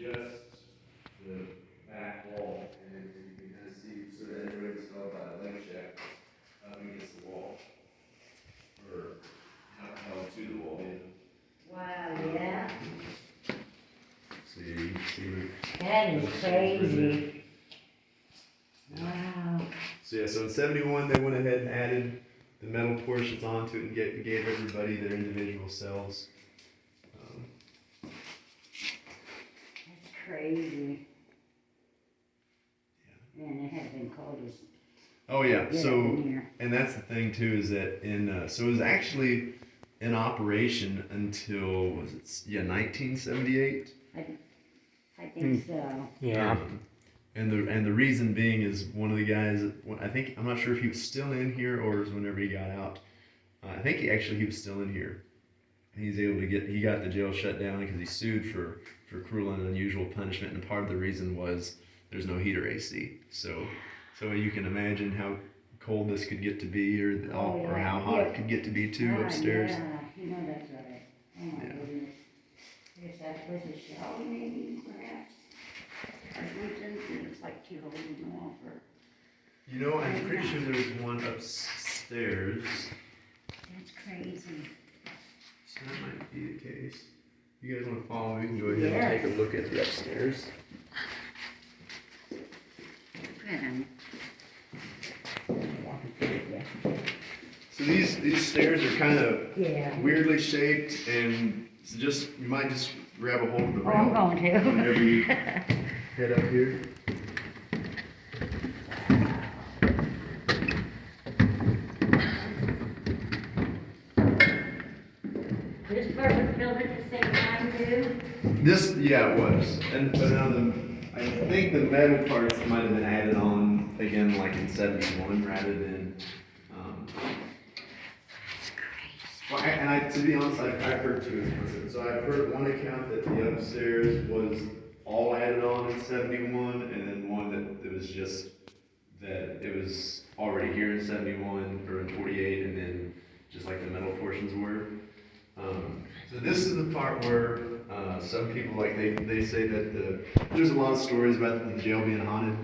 just the back wall, and you can kind of see, so that everybody's held by a leg shaft up against the wall, or held to the wall. Wow, yeah. So you can see. That is crazy. Wow. So yeah, so in '71 they went ahead and added the metal portions onto it and gave everybody their individual cells. That's crazy. Yeah. And it had been cold as. Oh yeah. So and that's the thing too is that so it was actually in operation until 1978. I think so. Yeah. And the reason being is one of the guys, I'm not sure if he was still in here or was whenever he got out. I think he was still in here. He got the jail shut down because he sued for cruel and unusual punishment, and part of the reason was there's no heater AC. So you can imagine how cold this could get to be, or how hot it could get to be too upstairs. Yeah, you know that's right. Oh my goodness. I guess that was a shower maybe, perhaps. Or something. It's like two holes in the wall for. You know, I'm pretty sure there's one upstairs. That's crazy. So that might be the case. You guys want to follow me? We can go ahead and take a look at the upstairs. Good. So these stairs are kind of weirdly shaped, and you might just grab a hold of the rail. I'm going to. Whenever you head up here. This part was built at the same time too? It was. But now I think the metal parts might have been added on again like in '71 rather than. To be honest, I've heard two accounts. So I've heard one account that the upstairs was all added on in '71, and then one that it was just that it was already here in '71 or in '48, and then just like the metal portions were. So this is the part where some people they say that there's a lot of stories about the jail being haunted.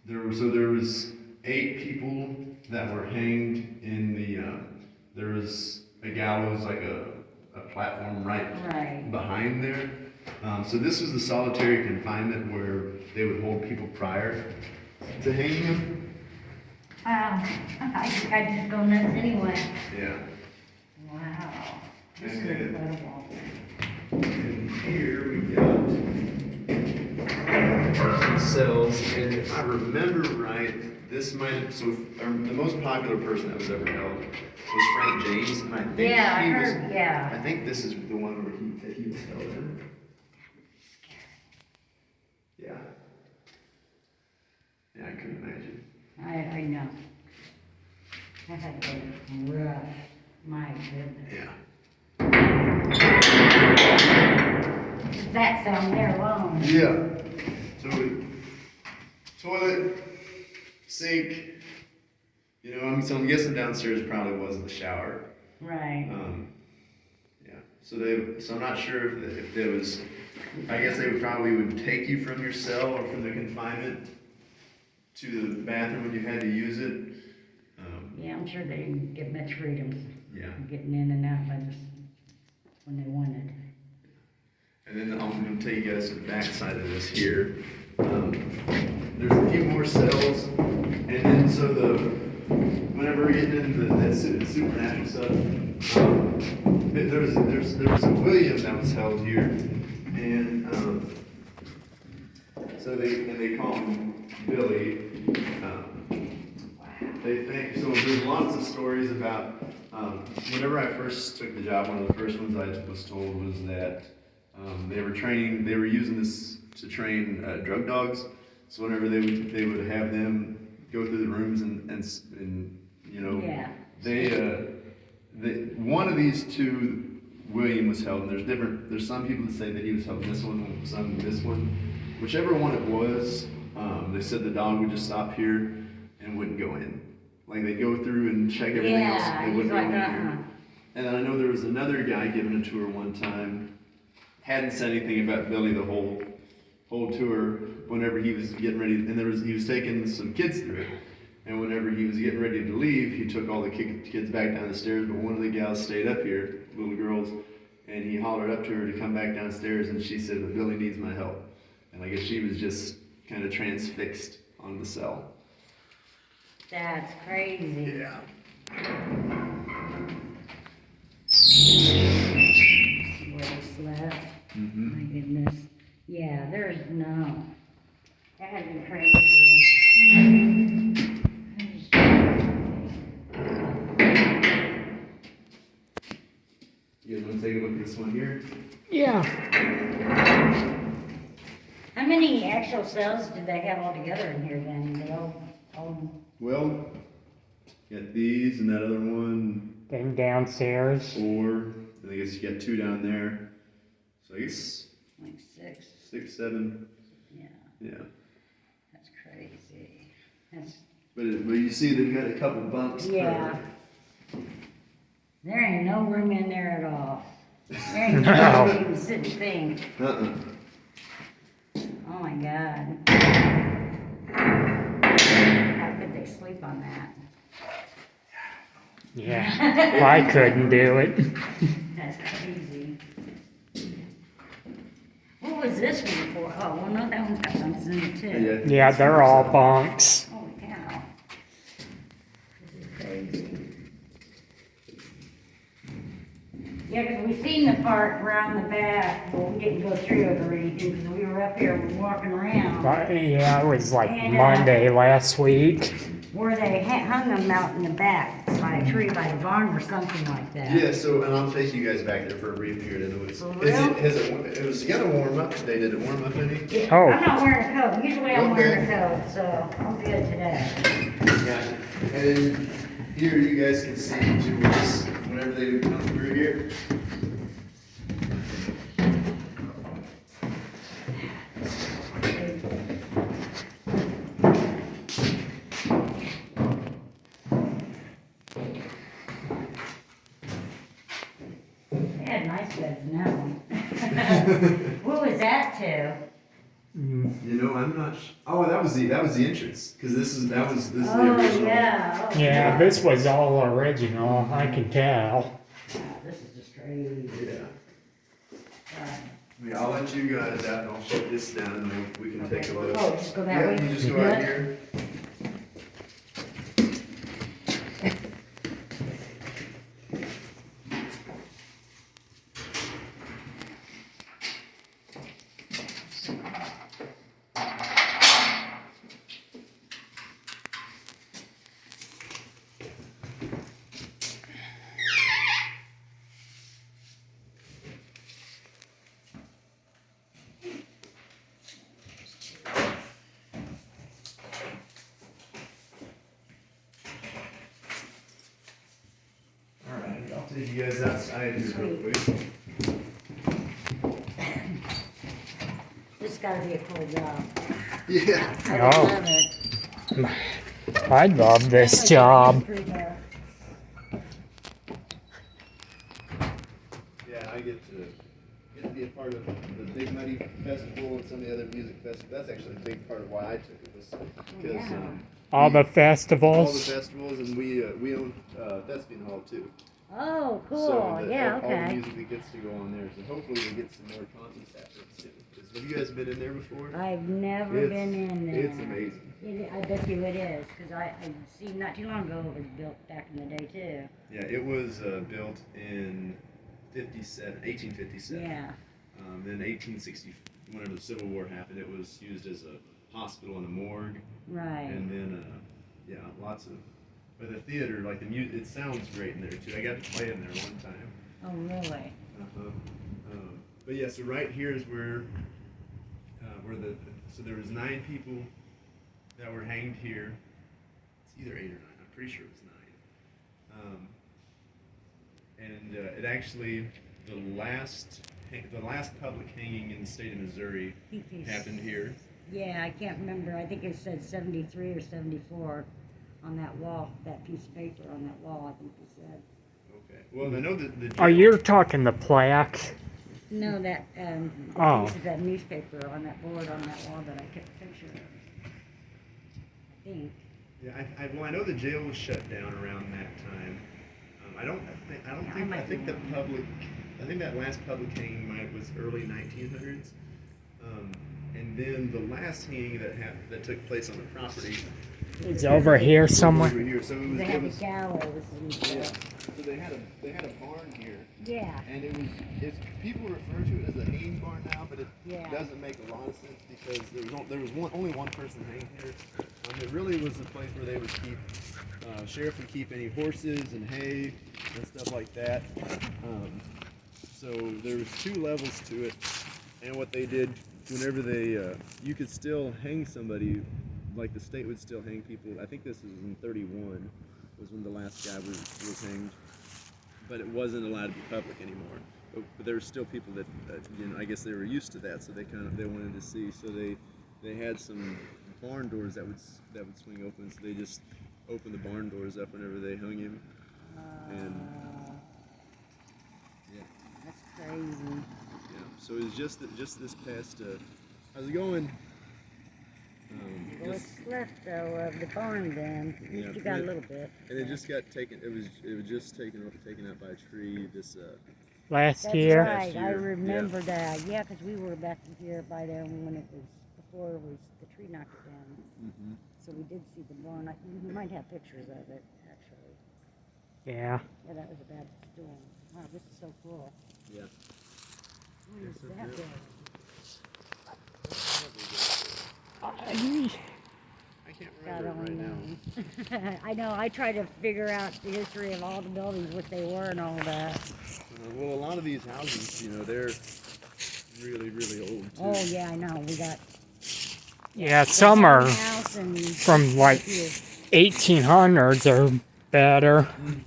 There was 8 people that were hanged in there was a gallows, like a platform right behind there. So this was the solitary confinement where they would hold people prior to hanging them. Wow. I think I'd just go nuts anyway. Yeah. Wow. This is And then incredible. in here we got some cells, and if I remember right, the most popular person that was ever held was Frank James, and I think this is the one where he was held in. Yeah. Yeah, I couldn't imagine. I know. That had been rough. My goodness. Yeah. Just that sound there alone. Yeah. So toilet, sink, so I'm guessing downstairs probably was the shower. Right. Yeah. So I'm not sure if there was. I guess they would take you from your cell or from the confinement to the bathroom when you had to use it. Yeah, I'm sure they didn't get much freedom. Yeah. Getting in and out when they wanted. And then I'm going to take you guys to the back side of this here. There's a few more cells, and then whenever we're getting into that supernatural stuff, there was a William that was held here, and they call him Billy. There's lots of stories about. Whenever I first took the job, one of the first ones I was told was that they were using this to train drug dogs. So whenever they would have them go through the rooms and one of these two, William, was held, and there's some people that say that he was held in this one, some in this one. Whichever one it was, they said the dog would just stop here and wouldn't go in. Like they'd go through and check everything else, they wouldn't go in here. And then I know there was another guy giving a tour one time hadn't said anything about Billy the whole tour. Whenever he was getting ready, and he was taking some kids through it. And whenever he was getting ready to leave, he took all the kids back down the stairs. But one of the gals stayed up here, little girls, and he hollered up to her to come back downstairs. And she said, "But Billy needs my help." And I guess she was just kind of transfixed on the cell. That's crazy. Yeah. Where he slept. Mm-hmm. My goodness. Yeah, there's no. That has been crazy. You guys want to take a look at this one here? Yeah. How many actual cells did they have altogether in here then? They all Well, got these and that other one, Then downstairs. 4. And I guess you got 2 down there. So I guess like 6. 6, 7. Yeah, Yeah. that's crazy. That's, But you see they've got a couple bunks. yeah. There ain't no room in there at all. There ain't No. no room to sit and think. Uh-uh. Oh my God. How could they sleep on that? Yeah. I couldn't do it. That's crazy. What was this one for? Oh, well, no, that one's got bunks in it too. Yeah, they're all bunks. Holy cow. This is crazy. Yeah, because we seen the part around the back, but we didn't go through it or anything, because we were up here walking around. But, yeah, it was like And, Monday last week. Where they hung them out in the back by a tree by the barn or something like that. Yeah, so, and I'll take you guys back there for a brief period. I know it's, For real? it was gonna warm up today. Did it warm up any? Yeah, Oh. I'm not wearing a coat. Usually I'm Okay. wearing a coat, so I'm good today. Yeah. And then here you guys can see too, whenever they come through here. They had nice beds now. What was that to? You know, I'm not. Oh, that was the entrance. Because this is the Oh, original. yeah. Oh, Yeah, this was all original, I can tell. Wow, this is just crazy. Yeah. Yeah, I'll let you guys out and I'll shut this down and then we can take a look. Oh, just go that Yeah, way? you just go Yeah. out here. Alright, I'll take you guys outside here real quick. This gotta be a cool job. Yeah. I Oh. love it. I love this job. Yeah, I get to be a part of the Big Muddy Festival and some of the other music festivals. That's actually a big part of why I took it, was because Yeah. All the all the festivals. festivals, and we own Thespian Hall too. Oh, cool. So Yeah, all the okay. music that gets to go on there. So hopefully we get some more concerts after it too. 'Cause have you guys been in there before? I've never It's- been in there. It's amazing. I bet you it is, because I seen not too long ago it was built back in the day too. Yeah, it was built in 1857. Yeah. Then 1860, whenever the Civil War happened, it was used as a hospital and a morgue. Right. And then, yeah, lots of. But the theater, like the music, it sounds great in there too. I got to play in there one time. Oh, really? Uh-huh. But yeah, so right here is where so there was 9 people that were hanged here. It's either 8 or 9. I'm pretty sure it was 9. And it actually the last public hanging in the state of Missouri happened here. Yeah, I can't remember. I think it said 73 or 74 on that wall, that piece of paper on that wall, I think it said. Okay. Well, I know that the Are you talking the plaque? No, that, Oh. piece of that newspaper on that board on that wall that I took a picture of. I think. Yeah, well, I know the jail was shut down around that time. I think the public, I think that last public hanging was early 1900s. And then the last hanging that took place on the property It's over here was somewhere. over here. So They it had was the gallows and yeah. stuff. So they had a barn here, Yeah, and people refer to it as a hanging barn now, but it yeah. doesn't make a lot of sense because there was only one person hanged here. It really was a place where they would keep sheriff would keep any horses and hay and stuff like that. So there was 2 levels to it, and what they did whenever you could still hang somebody, like the state would still hang people. I think this was in 31 was when the last guy was hanged, but it wasn't allowed to be public anymore. But there were still people that I guess they were used to that, so they wanted to see. So they had some barn doors that would swing open, so they just opened the barn doors up whenever they hung him. And yeah, That's crazy. yeah. So it was just this past. How's it going? What's left though of the barn then? Yeah, You got a little bit. And it just got taken. It was just taken out by a tree. This Last That's year. right, Last I year, remember that. Yeah, because we were back here by there when it was, before it was, the tree knocked it down. Mm-hmm. So we did see the barn. We might have pictures of it, actually. Yeah. Yeah, that was a bad storm. Wow, this is so cool. Yeah. What Yeah, is so that good. there? I can't God remember it right only now. knows. I know, I try to figure out the history of all the buildings, what they were and all that. Well, a lot of these houses, they're really, really old too. Oh, yeah, I know, we got. Yeah, some are House and from like here. 1800s or better. Mm-hmm.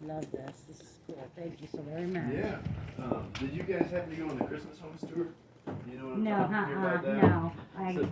I love this. This is cool. Thank you so very much. Yeah. Did you guys happen to go on the Christmas homes tour? You know what I'm No, talking about that? no. So